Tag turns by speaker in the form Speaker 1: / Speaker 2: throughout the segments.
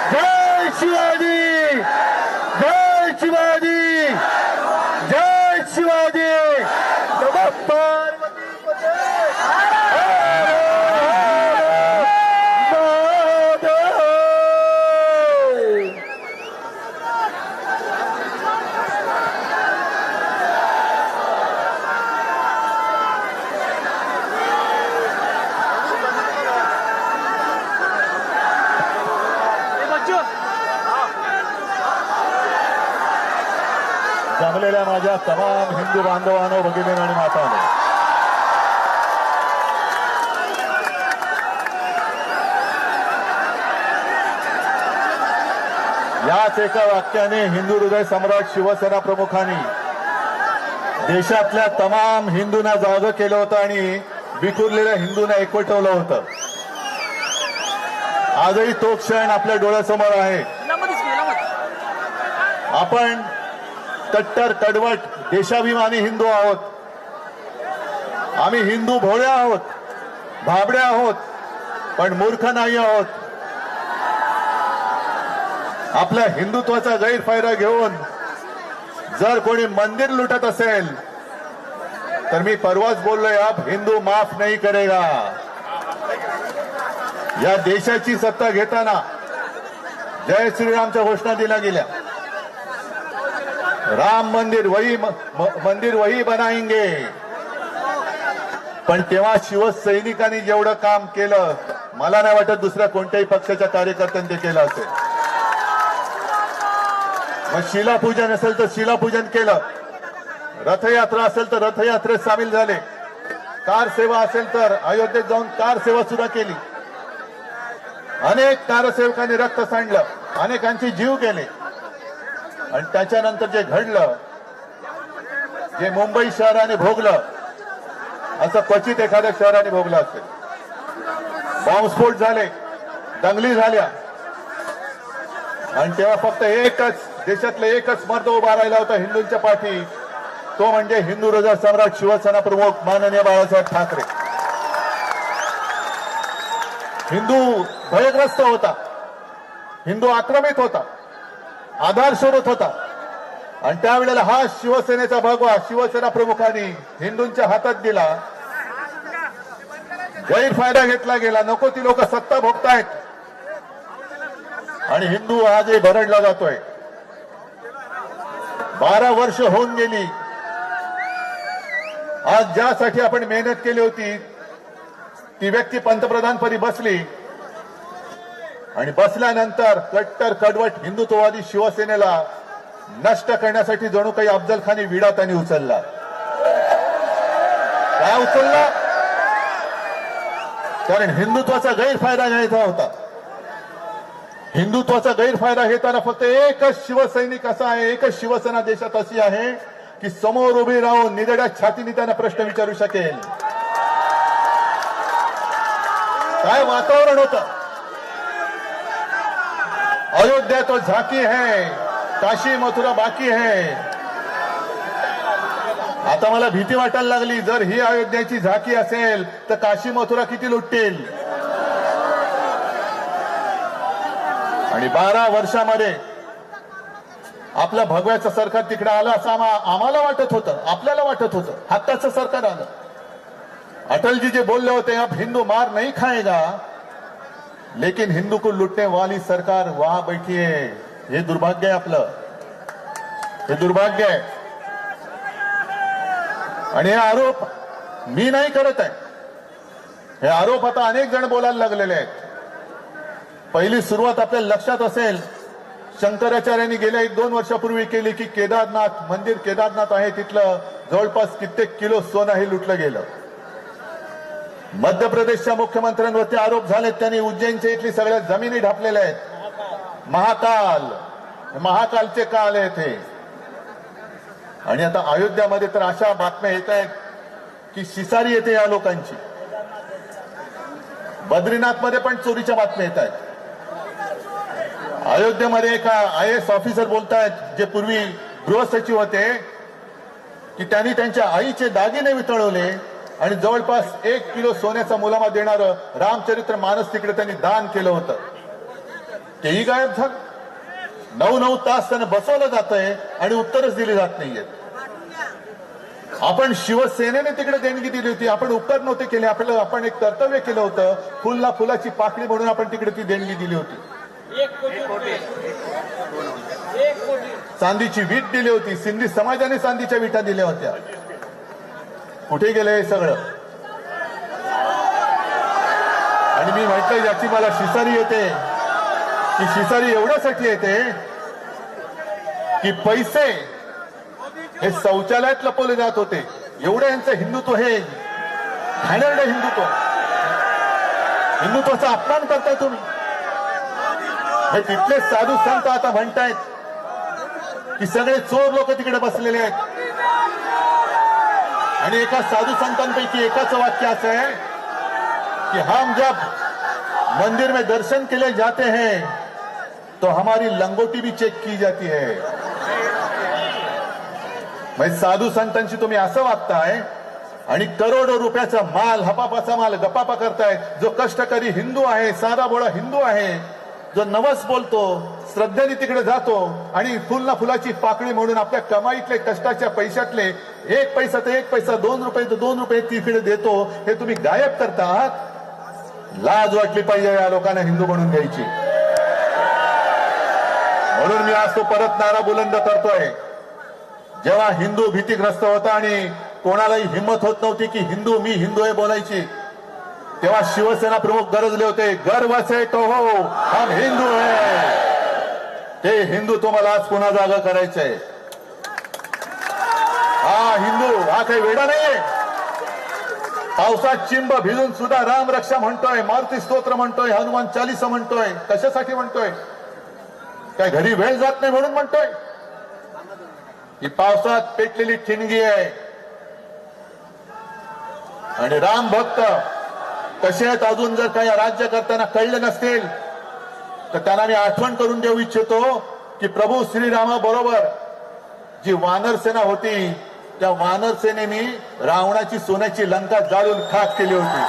Speaker 1: जय शिवाजी, जय शिवाजी, जय शिवाजी. नमः पार्वती पते. जमलेल्या माझ्या तमाम हिंदू बांधवांनो, भगिनींनो आणि मातांनो, याच एका वाक्याने हिंदू हृदय सम्राट शिवसेना प्रमुखांनी देशातल्या तमाम हिंदूंना जागं केलं होतं आणि विखुरलेल्या हिंदूंना एकवटवलं होतं. आजही तो क्षण आपल्या डोळ्यासमोर आहे. आपण कट्टर कडवट देशाभिमानी हिंदू आहोत. आम्ही हिंदू भोळे आहोत, भाबडे आहोत, पण मूर्ख नाही आहोत. आपल्या हिंदुत्वाचा गैरफायदा घेऊन जर कोणी मंदिर लुटत असेल तर मी परवाच बोललोय, अब हिंदू माफ नहीं करेगा. या देशाची सत्ता घेताना जय श्रीरामच्या घोषणा दिल्या गेल्या. राम मंदिर वही बनाएंगे. पण तेव्हा शिवसैनिकांनी जेवढं काम केलं, मला नाही वाटत दुसऱ्या कोणत्याही पक्षाच्या कार्यकर्त्यांनी ते केलं असेल. मग शिलापूजन असेल तर शिलापूजन केलं, रथयात्रा असेल तर रथयात्रेत सामील झाले, कार सेवा असेल तर अयोध्येत जाऊन कार सेवा सुद्धा केली. अनेक कारसेवकांनी रक्त सांडलं, अनेकांचे जीव गेले. आणि त्याच्यानंतर जे घडलं, जे मुंबई शहराने भोगलं, असं क्वचित एखाद्या शहराने भोगलं असेल. बॉम्बस्फोट झाले, दंगली झाल्या, आणि तेव्हा फक्त एकच देशातले एकच मर्द उभा राहिला होता हिंदूंच्या पाठी, तो म्हणजे हिंदू हृदय सम्राट शिवसेना प्रमुख माननीय बाळासाहेब ठाकरे. हिंदू भयग्रस्त होता, हिंदू आक्रमित होता, आधार शोधत होता. आणि त्यावेळेला हा शिवसेनेचा भगवा शिवसेना प्रमुखांनी हिंदूंच्या हातात दिला. गैरफायदा घेतला गेला. नको ती लोक सत्ता भोगतायत आणि हिंदू आजही भरडला जातोय. 12 वर्ष होऊन गेली. आज ज्यासाठी आपण मेहनत केली होती ती व्यक्ती पंतप्रधानपदी बसली, आणि बसल्यानंतर कट्टर कडवट हिंदुत्ववादी शिवसेनेला नष्ट करण्यासाठी जणू काही अफजल खानी विडा त्यांनी उचलला. काय उचलला? कारण हिंदुत्वाचा गैरफायदा घ्यायचा होता. हिंदुत्वाचा गैरफायदा घेताना फक्त एकच शिवसैनिक असा आहे, एकच शिवसेना देशात अशी आहे की समोर उभी राहून निधड्या छातीने त्यांना प्रश्न विचारू शकेल. काय वातावरण होतं. अयोध्या तो झाकी है, काशी मथुरा बाकी है. आता मला भीती वाटायला लागली, जर ही अयोध्याची झाकी असेल तर काशी मथुरा किती लुटतील. आणि 12 वर्षामध्ये आपल्या भगव्याचं सरकार तिकडे आलं असं आम्हाला वाटत होतं, आपल्याला वाटत होतं. हक्काचं सरकार आलं. अटलजी जे बोलले होते, अब हिंदू मार नहीं खाएगा, लेकिन हिंदू को लुटने वाली सरकार वहां बैठी है. हे दुर्भाग्य आहे आपलं, हे दुर्भाग्य आहे. आणि हे आरोप मी नाही करत आहे. हे आरोप आता अनेक जण बोलायला लागलेले आहेत. पहिली सुरुवात आपल्याला लक्षात असेल, शंकराचार्यांनी गेल्या 1-2 वर्षापूर्वी केली की केदारनाथ मंदिर, केदारनाथ आहे तिथलं जवळपास कित्येक किलो सोनं हे लुटलं गेलं. मध्य प्रदेशच्या मुख्यमंत्र्यांवरती आरोप झालेत, त्यांनी उज्जैनच्या इथली सगळ्या जमिनी ढापलेल्या आहेत. महाकालचे काल आहेत हे. आणि आता अयोध्यामध्ये तर अशा बातम्या येत आहेत की शिसारी येते या लोकांची. बद्रीनाथमध्ये पण चोरीच्या बातम्या येत आहेत. अयोध्येमध्ये एका IAS ऑफिसर बोलतायत, जे पूर्वी गृहसचिव होते, की त्यांनी त्यांच्या आईचे दागिने वितळवले आणि जवळपास 1 किलो सोन्याचा मुलामा देणारं रामचरित्र मानस तिकडे त्यांनी दान केलं होतं. तेही गायब झालं. 9 तास त्यांना बसवलं जात आहे आणि उत्तरच दिली जात नाहीये. आपण शिवसेनेने तिकडे देणगी दिली होती, आपण उपकार नव्हते केले, आपल्याला आपण एक कर्तव्य केलं होतं, फुलला फुलाची पाकळी म्हणून आपण तिकडे ती देणगी दिली होती.
Speaker 2: 1 कोटी.
Speaker 1: चांदीची वीट दिली होती, सिंधी समाजाने चांदीच्या विटा दिल्या होत्या. कुठे गेलं हे सगळं? आणि मी म्हटलं याची मला शिसारी येते, की शिसारी एवढ्यासाठी येते की पैसे हे शौचालयात लपवले जात होते. एवढं यांचं हिंदुत्व, हे घाणेरडं हिंदुत्वाचा अपमान करताय तुम्ही. हे तिथले साधू संत आता म्हणतायत की सगळे चोर लोक तिकडे बसलेले आहेत. आणि एका साधू संतांपैकी एकाचं वाक्य असं आहे कि हम जब मंदिर में दर्शन के लिए जाते हैं तो हमारी लंगोटी भी चेक की जाती है. म्हणजे साधू संतांशी तुम्ही असं वागताय आणि करोडो रुपयाचा माल, हपापाचा माल गपापा करताय. जो कष्टकरी हिंदू आहे, साधा बोळा हिंदू आहे, जो नवस बोलतो, श्रद्धेने तिकडे जातो आणि फुलना फुलाची पाकळी म्हणून आपल्या कमाईतले, कष्टाच्या पैशातले 1 पैसा तर 1 पैसा, 2 रुपये तर 2 रुपये तिकडे देतो, हे तुम्ही गायब करतात. लाज वाटली पाहिजे या लोकांना हिंदू म्हणून घ्यायची. म्हणून मी आज तो परत नारा बुलंद करतोय. जेव्हा हिंदू भीतीग्रस्त होता आणि कोणालाही हिंमत होत नव्हती की हिंदू, मी हिंदू आहे बोलायची, तेव्हा शिवसेना प्रमुख गरजले होते, गर्व से तो हो हम हिंदू है. ते हिंदू तुम्हाला आज पुन्हा जागा करायचंय. हा हिंदू हा काही वेडा नाहीये. पावसात चिंब भिजून सुद्धा राम रक्षा म्हणतोय, मारुती स्तोत्र म्हणतोय, हनुमान चालीसा म्हणतोय. कशासाठी म्हणतोय? काय घरी वेळ जात नाही म्हणून म्हणतोय? ही पावसात पेटलेली ठिणगी आहे. आणि राम भक्त कसे आहेत अजून जर काही राज्य करताना कळले नसतील तर त्यांना मी आठवण करून देऊ इच्छितो की प्रभू श्रीरामाबरोबर जी वानर सेना होती, त्या वानर सेनेने रावणाची सोन्याची लंका जाळून खाक केली होती.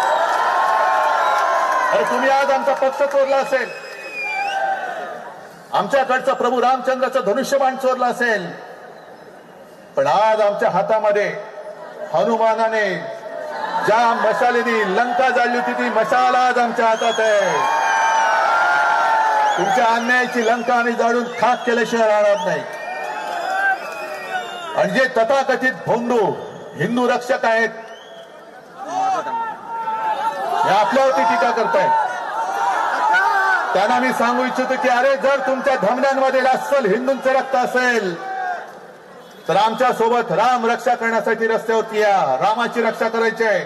Speaker 1: अरे तुम्ही आज आमचा पक्ष चोरला असेल, आमच्याकडचा प्रभू रामचंद्राचा धनुष्यबाण चोरला असेल, पण आज आमच्या हातामध्ये हनुमानाने ज्या मशालेनी लंका जाळली होती ती मशाल आज आमच्या हातात आहे. तुमच्या अन्यायाची लंका आम्ही जाळून खाक केल्याशिवाय राहणार नाही. आणि जे तथाकथित भोंदू हिंदू रक्षक आहेत हे आपल्यावरती टीका करतायत. त्यांना मी सांगू इच्छितो की अरे जर तुमच्या धमन्यांमध्ये अस्सल हिंदूंचं रक्त असेल तर आमच्या सोबत राम रक्षा करण्यासाठी रस्त्यावरती या. रामाची रक्षा करायची आहे.